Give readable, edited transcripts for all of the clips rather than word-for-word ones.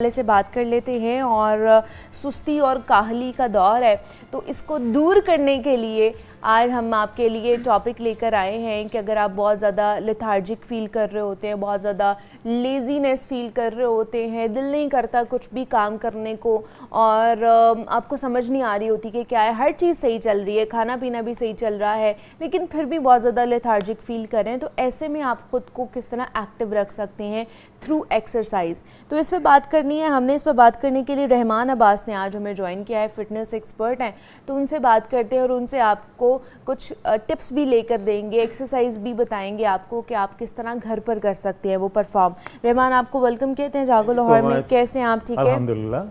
वाले से बात कर लेते हैं। और सुस्ती और काहली का दौर है, तो इसको दूर करने के लिए आज हम आपके लिए टॉपिक लेकर आए हैं कि अगर आप बहुत ज़्यादा लेथार्जिक फील कर रहे होते हैं, बहुत ज़्यादा लेज़ीनेस फील कर रहे होते हैं, दिल नहीं करता कुछ भी काम करने को, और आपको समझ नहीं आ रही होती कि क्या है, हर चीज़ सही चल रही है, खाना पीना भी सही चल रहा है, लेकिन फिर भी बहुत ज़्यादा लेथार्जिक फील करें, तो ऐसे में आप ख़ुद को किस तरह एक्टिव रख सकते हैं थ्रू एक्सरसाइज। तो इस पर बात करनी है हमने। इस पर बात करने के लिए रहमान अब्बास ने आज हमें ज्वाइन किया है, फिटनेस एक्सपर्ट हैं, तो उनसे बात करते हैं और उनसे आपको कुछ टिप्स भी लेकर देंगे, एक्सरसाइज भी बताएंगे आपको कि आप किस तरह घर पर कर सकते हैं वो परफॉर्म। रहमान, आपको वेलकम कहते हैं जागो लाहौर में। कैसे हैं आप? ठीक है, अल्हम्दुलिल्लाह।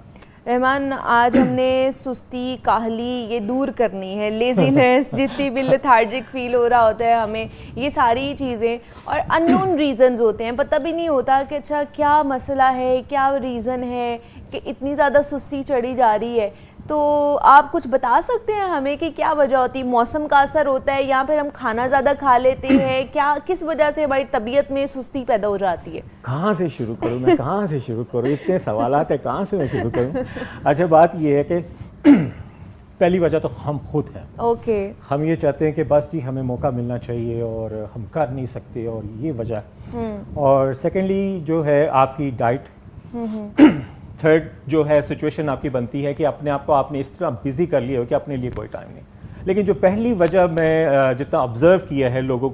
रहमान, आज हमने सुस्ती, काहली ये दूर करनी है, लेजीनेस, जितनी भी लेथार्जिक फील हो रहा होता है हमें, ये सारी चीज़ें, और अननोन रीजंस होते हैं, पता भी नहीं होता कि अच्छा क्या मसला है, क्या रीज़न है कि इतनी ज़्यादा सुस्ती चढ़ी जा रही है। तो आप कुछ बता सकते हैं हमें कि क्या वजह होती है? मौसम का असर होता है या फिर हम खाना ज़्यादा खा लेते हैं? क्या किस वजह से हमारी तबीयत में सुस्ती पैदा हो जाती है? कहाँ से शुरू करूँ मैं, कहाँ से शुरू करूँ, इतने सवालात है, कहाँ से मैं शुरू करूँ। अच्छा, बात ये है कि पहली वजह तो हम खुद हैं। ओके। हम ये चाहते हैं कि बस जी हमें मौका मिलना चाहिए और हम कर नहीं सकते, और ये वजह। और सेकेंडली जो है आपकी डाइट। थर्ड जो है सिचुएशन आपकी बनती है कि अपने आप को आपने इस तरह बिजी कर लिया हो कि अपने लिए कोई टाइम नहीं। लेकिन जो पहली वजह मैं जितना ऑब्जर्व किया है, लोगों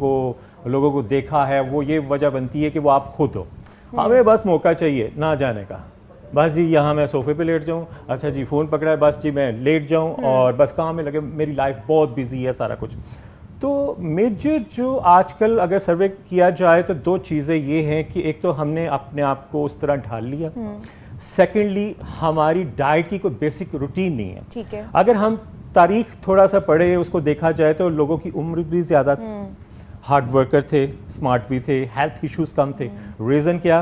को देखा है, वो ये वजह बनती है कि वो आप खुद हो। हमें बस मौका चाहिए ना जाने का, बस जी यहाँ मैं सोफे पे लेट जाऊँ, अच्छा जी फ़ोन पकड़ा है, बस जी मैं लेट जाऊँ और बस काम में लगे, मेरी लाइफ बहुत बिजी है, सारा कुछ। तो मेजर जो आजकल अगर सर्वे किया जाए तो दो चीज़ें ये हैं कि एक तो हमने अपने आप को उस तरह ढाल लिया, सेकेंडली हमारी डाइट की कोई बेसिक रूटीन नहीं है। ठीक है। अगर हम तारीख थोड़ा सा पढ़े, उसको देखा जाए तो लोगों की उम्र भी ज़्यादा थी, हार्ड वर्कर थे, स्मार्ट भी थे, हेल्थ इश्यूज कम थे। रीज़न क्या?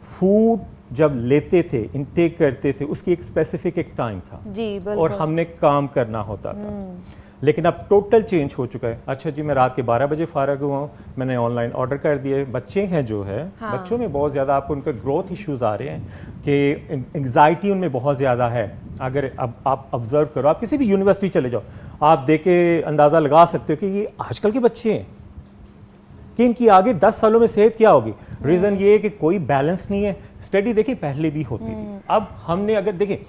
फूड जब लेते थे, इनटेक करते थे, उसकी एक स्पेसिफिक एक टाइम था जी, और हमने काम करना होता था। लेकिन अब टोटल चेंज हो चुका है। अच्छा जी मैं रात के 12 बजे फारग हुआ हूँ, मैंने ऑनलाइन ऑर्डर कर दिए। बच्चे हैं जो है, हाँ। बच्चों में बहुत ज़्यादा आपको उनके ग्रोथ इश्यूज़ आ रहे हैं कि एंग्जाइटी उनमें बहुत ज़्यादा है। अगर अब आप ऑब्जर्व करो, आप किसी भी यूनिवर्सिटी चले जाओ, आप देख के अंदाज़ा लगा सकते हो कि ये आजकल के बच्चे हैं कि इनकी आगे 10 सालों में सेहत क्या होगी। रीज़न ये है कि कोई बैलेंस नहीं है। स्टडी देखिए पहले भी होती थी, अब हमने अगर देखिए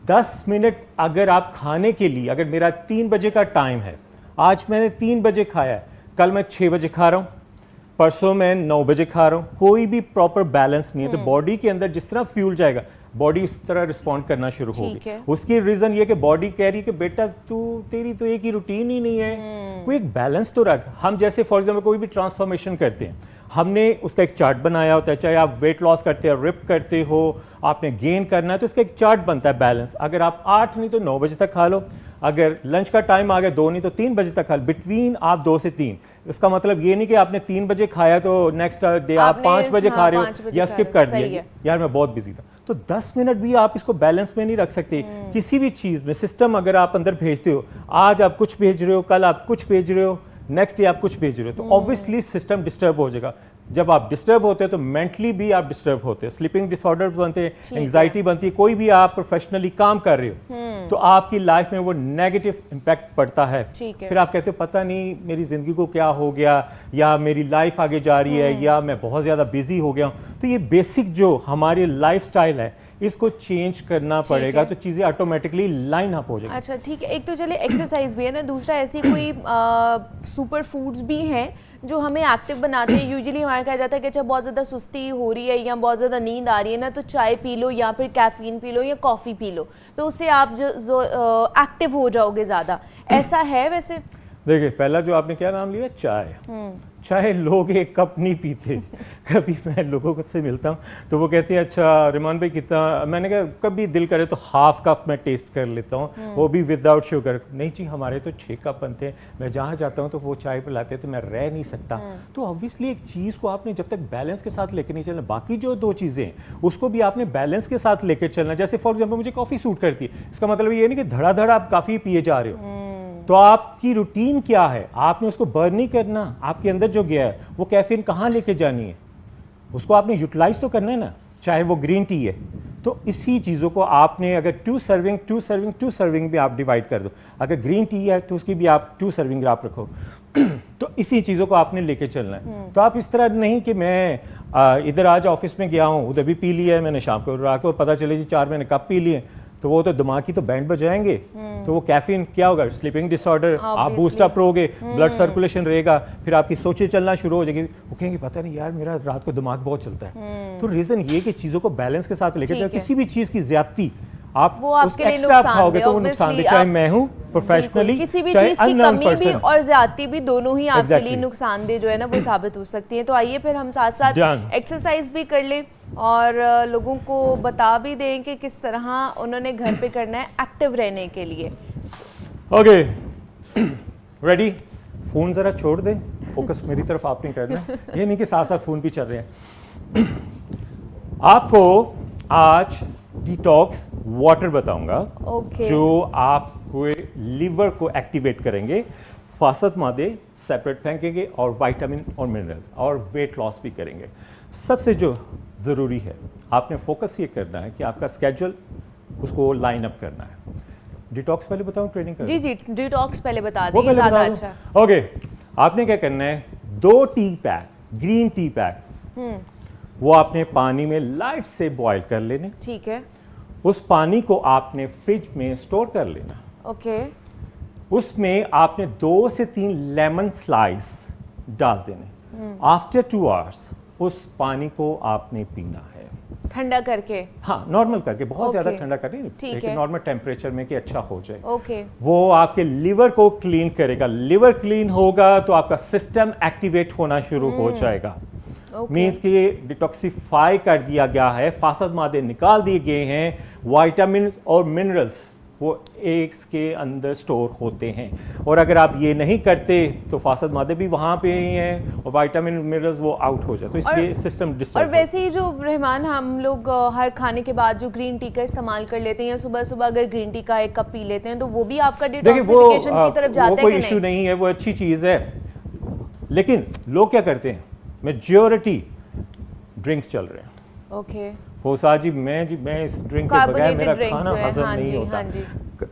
10 मिनट अगर आप खाने के लिए, अगर मेरा 3 बजे का टाइम है, आज मैंने 3 बजे खाया है, कल मैं 6 बजे खा रहा हूँ, परसों मैं 9 बजे खा रहा हूँ, कोई भी प्रॉपर बैलेंस नहीं है। तो बॉडी के अंदर जिस तरह फ्यूल जाएगा, बॉडी इस तरह रिस्पॉन्ड करना शुरू होगी। उसकी रीज़न ये कि बॉडी कह रही है कि बेटा तेरी तो एक ही रूटीन ही नहीं है, कोई एक बैलेंस तो रख। हम जैसे फॉर एग्जाम्पल कोई भी ट्रांसफॉर्मेशन करते हैं, हमने उसका एक चार्ट बनाया होता है, चाहे आप वेट लॉस करते हो, रिप करते हो, आपने गेन करना है, तो उसका एक चार्ट बनता है बैलेंस। अगर आप 8 नहीं तो 9 बजे तक खा लो, अगर लंच का टाइम आ गया 2 नहीं तो 3 बजे तक खा लो, बिटवीन आप 2 से 3। इसका मतलब ये नहीं कि आपने 3 बजे खाया तो नेक्स्ट डे आप 5 बजे खा रहे हो या स्किप कर दिया, यार मैं बहुत बिजी था। तो 10 मिनट भी आप इसको बैलेंस में नहीं रख सकते। किसी भी चीज़ में सिस्टम अगर आप अंदर भेजते हो, आज आप कुछ भेज रहे हो, कल आप कुछ भेज रहे हो, नेक्स्ट डे आप कुछ भेज रहे हो, तो ऑब्वियसली सिस्टम डिस्टर्ब हो जाएगा। जब आप डिस्टर्ब होते हैं तो मेंटली भी आप डिस्टर्ब होते हैं, स्लीपिंग डिसऑर्डर बनते हैं, एंग्जाइटी बनती है। कोई भी आप प्रोफेशनली काम कर रहे हो तो आपकी लाइफ में वो नेगेटिव इम्पैक्ट पड़ता है। फिर आप कहते हो पता नहीं मेरी जिंदगी को क्या हो गया, या मेरी लाइफ आगे जा रही है, या मैं बहुत ज़्यादा बिजी हो गया हूँ। तो ये बेसिक जो हमारी लाइफ स्टाइल है, इसको चेंज करना पड़ेगा, तो चीज़ें ऑटोमेटिकली लाइन अप हो जाएगी। अच्छा ठीक है, एक तो चले एक्सरसाइज भी है ना, दूसरा ऐसी कोई सुपर फूड्स भी हैं जो हमें एक्टिव बनाते हैं। यूजुअली हमारा कहा जाता है कि अच्छा बहुत ज़्यादा सुस्ती हो रही है या बहुत ज़्यादा नींद आ रही है ना, तो चाय पी लो या फिर कैफीन पी लो या कॉफ़ी पी लो, तो उससे आप जो एक्टिव हो जाओगे ज़्यादा। ऐसा है वैसे? देखिए पहला जो आपने क्या नाम लिया, चाय। चाहे लोग एक कप नहीं पीते। कभी मैं लोगों से मिलता हूँ तो वो कहते हैं अच्छा रिमान भाई कितना, मैंने कहा कभी दिल करे तो हाफ कप मैं टेस्ट कर लेता हूँ, वो भी विदाउट शुगर। नहीं जी हमारे तो 6 कप बनते हैं, मैं जहाँ जाता हूँ तो वो चाय पिलाते हैं तो मैं रह नहीं सकता। तो ऑब्वियसली एक चीज़ को आपने जब तक बैलेंस के साथ लेकर नहीं चलना, बाकी जो 2 चीज़ें हैं उसको भी आपने बैलेंस के साथ लेकर चलना। जैसे फॉर एग्जाम्पल मुझे कॉफ़ी सूट करती है, इसका मतलब ये नहीं कि धड़ाधड़ आप काफ़ी पिए जा रहे हो। तो आपकी रूटीन क्या है, आपने उसको बर्न नहीं करना, आपके अंदर जो गया है वो कैफीन कहाँ लेके जानी है, उसको आपने यूटिलाइज तो करना है ना। चाहे वो ग्रीन टी है, तो इसी चीज़ों को आपने अगर 2 सर्विंग भी आप डिवाइड कर दो, अगर ग्रीन टी है तो उसकी भी आप 2 सर्विंग आप रखो तो इसी चीज़ों को आपने लेके चलना है। तो आप इस तरह नहीं कि मैं इधर आज ऑफिस में गया हूँ, उधर भी पी लिया है मैंने, शाम को रात को पता चले जी 4 मैंने कप पी लिए, तो वो तो दिमाग की तो बैंड बजाएंगे। तो वो कैफीन क्या होगा, स्लीपिंग डिसऑर्डर, आप बूस्ट अप रहोगे, ब्लड सर्कुलेशन रहेगा, फिर आपकी सोचें चलना शुरू हो जाएगी, वो कहेंगे पता नहीं यार मेरा रात को दिमाग बहुत चलता है। तो रीजन ये कि चीज़ों को बैलेंस के साथ लेके जाओ, किसी भी चीज़ की ज्यादती आप वो आपके लिए एक्स्ट्रा नुकसान खाओगे दे, तो वो नुकसान दे, चाहे मैं हूँ प्रोफेशनली, किसी भी चाहे चीज की अननोन कमी भी पर्सन। और ज्यादती भी दोनों ही आपके लिए Exactly. नुकसानदेह जो है ना वो साबित हो सकती है। तो आइए फिर हम साथ साथ जान। एक्सरसाइज भी कर लें और लोगों को बता भी दें कि किस तरह उन्होंने घर पे करना है एक्टिव रहने के लिए। ओके रेडी, फोन जरा छोड़ दे, फोकस मेरी तरफ आपने करना है, ये नहीं कि साथ साथ फोन भी चल रहे हैं। आपको आज डिटॉक्स वाटर बताऊंगा ओके। जो आपको लिवर को एक्टिवेट करेंगे, फासद मादे सेपरेट फेंकेंगे और विटामिन और मिनरल्स और वेट लॉस भी करेंगे। सबसे जो ज़रूरी है आपने फोकस ये करना है कि आपका स्केड्यूल उसको लाइन अप करना है। डिटॉक्स पहले बताऊं, ट्रेनिंग करना जी जी, डिटॉक्स पहले बता वो दें, पहले ज्यादा बता अच्छा। दूं? ओके, आपने क्या करना है, 2 T pack green tea pack वो आपने पानी में लाइट से बॉईल कर लेने। ठीक है। उस पानी को आपने फ्रिज में स्टोर कर लेना। ओके। उसमें आपने 2 से 3 लेमन स्लाइस डाल देने। आफ्टर 2 आवर्स उस पानी को आपने पीना है, ठंडा करके। हाँ नॉर्मल करके, बहुत ज्यादा ओके। ठंडा करके नहीं, ठीक एक है। नॉर्मल टेम्परेचर में कि अच्छा हो जाए। ओके। वो आपके लिवर को क्लीन करेगा, लिवर क्लीन होगा तो आपका सिस्टम एक्टिवेट होना शुरू हो जाएगा। ओके। मीन्स कि ये डिटॉक्सिफाई कर दिया गया है, फासद मादे निकाल दिए गए हैं, विटामिन और मिनरल्स वो एग्स के अंदर स्टोर होते हैं। और अगर आप ये नहीं करते तो फासद मादे भी वहाँ पे ही हैं और विटामिन मिनरल्स वो आउट हो जाए, तो इसलिए सिस्टम और डिस्टर्ब। वैसे ही जो रहमान, हम लोग हर खाने के बाद जो ग्रीन टी का इस्तेमाल कर लेते हैं या सुबह सुबह अगर ग्रीन टी का 1 कप पी लेते हैं तो वो भी आपका देखिए वो डिटॉक्सिफिकेशन की तरफ जाता है कोई कि इशू नहीं? नहीं है, वो अच्छी चीज़ है। लेकिन लोग क्या करते हैं, मेजॉरिटी ड्रिंक्स चल रहे हैं। ओके। फोसाद जी मैं इस ड्रिंक के बगैर मेरा कार्बोनेटेड ड्रिंक्स खाना जो है, हजम हाँ नहीं जी, होता। हाँ जी।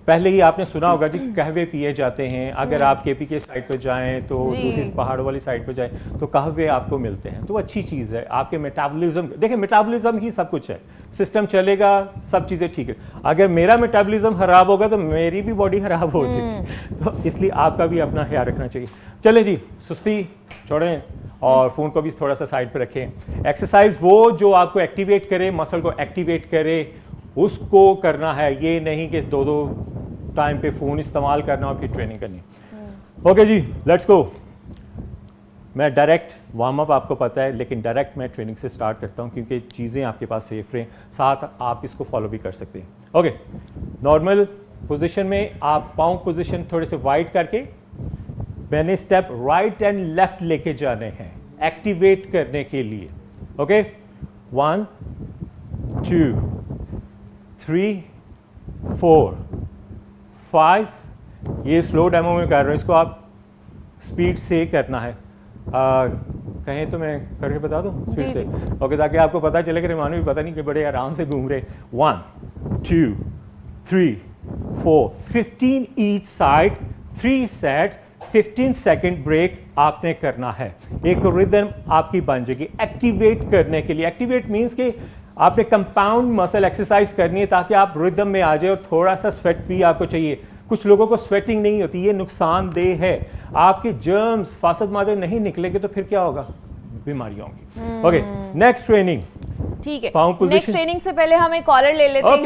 पहले ही आपने सुना होगा जी कहवे पिए जाते हैं, अगर आप केपी के साइड पर जाएं तो जी। दूसरी पहाड़ों वाली साइड पर जाएं तो कहवे आपको मिलते हैं, तो अच्छी चीज़ है। आपके मेटाबॉलिज्म, देखिए मेटाबॉलिज्म ही सब कुछ है, सिस्टम चलेगा सब चीज़ें ठीक है। अगर मेरा मेटाबॉलिज्म खराब होगा तो मेरी भी बॉडी खराब हो जाएगी, तो इसलिए आपका भी अपना ख्याल रखना चाहिए। चलें जी, सुस्ती छोड़ें और फ़ोन को भी थोड़ा सा साइड पर रखें। एक्सरसाइज वो जो आपको एक्टिवेट करे, मसल को एक्टिवेट करे, उसको करना है, ये नहीं कि 2-2 टाइम पे फ़ोन इस्तेमाल करना और फिर ट्रेनिंग करनी। ओके जी, लेट्स गो। मैं डायरेक्ट वार्म अप आपको पता है, लेकिन डायरेक्ट मैं ट्रेनिंग से स्टार्ट करता हूँ क्योंकि चीज़ें आपके पास सेफ रहें, साथ आप इसको फॉलो भी कर सकते हैं। ओके, नॉर्मल पोजीशन में आप पाँव पोजीशन थोड़े से वाइड करके मैंने स्टेप राइट एंड लेफ्ट लेके जाने हैं एक्टिवेट करने के लिए। ओके, 1 2 3 4 5। ये स्लो डेमो में कर रहा हूँ, इसको आप स्पीड से करना है। कहें तो मैं करके बता दूँ स्पीड से? ओके, ताकि आपको पता चले कि रिमानो भी पता नहीं कि बड़े आराम से घूम रहे। 1 2 3 4 15 each side, 3 set, 15 second break आपने करना है। एक रिदम आपकी बन जाएगी एक्टिवेट करने के लिए। एक्टिवेट मीन्स कि आपने कंपाउंड मसल एक्सरसाइज करनी है ताकि आप रिदम में आ जाए, और थोड़ा सा स्वेट भी आपको चाहिए। कुछ लोगों को स्वेटिंग नहीं होती, ये नुकसानदेह है। आपके जर्म्स फासद मादे नहीं निकलेंगे तो फिर क्या होगा, बीमारियां होंगी। ओके, नेक्स्ट ट्रेनिंग, ठीक है। पाँव नेक्स्ट position। ट्रेनिंग से पहले हम एक कॉलर ले लेते हैं।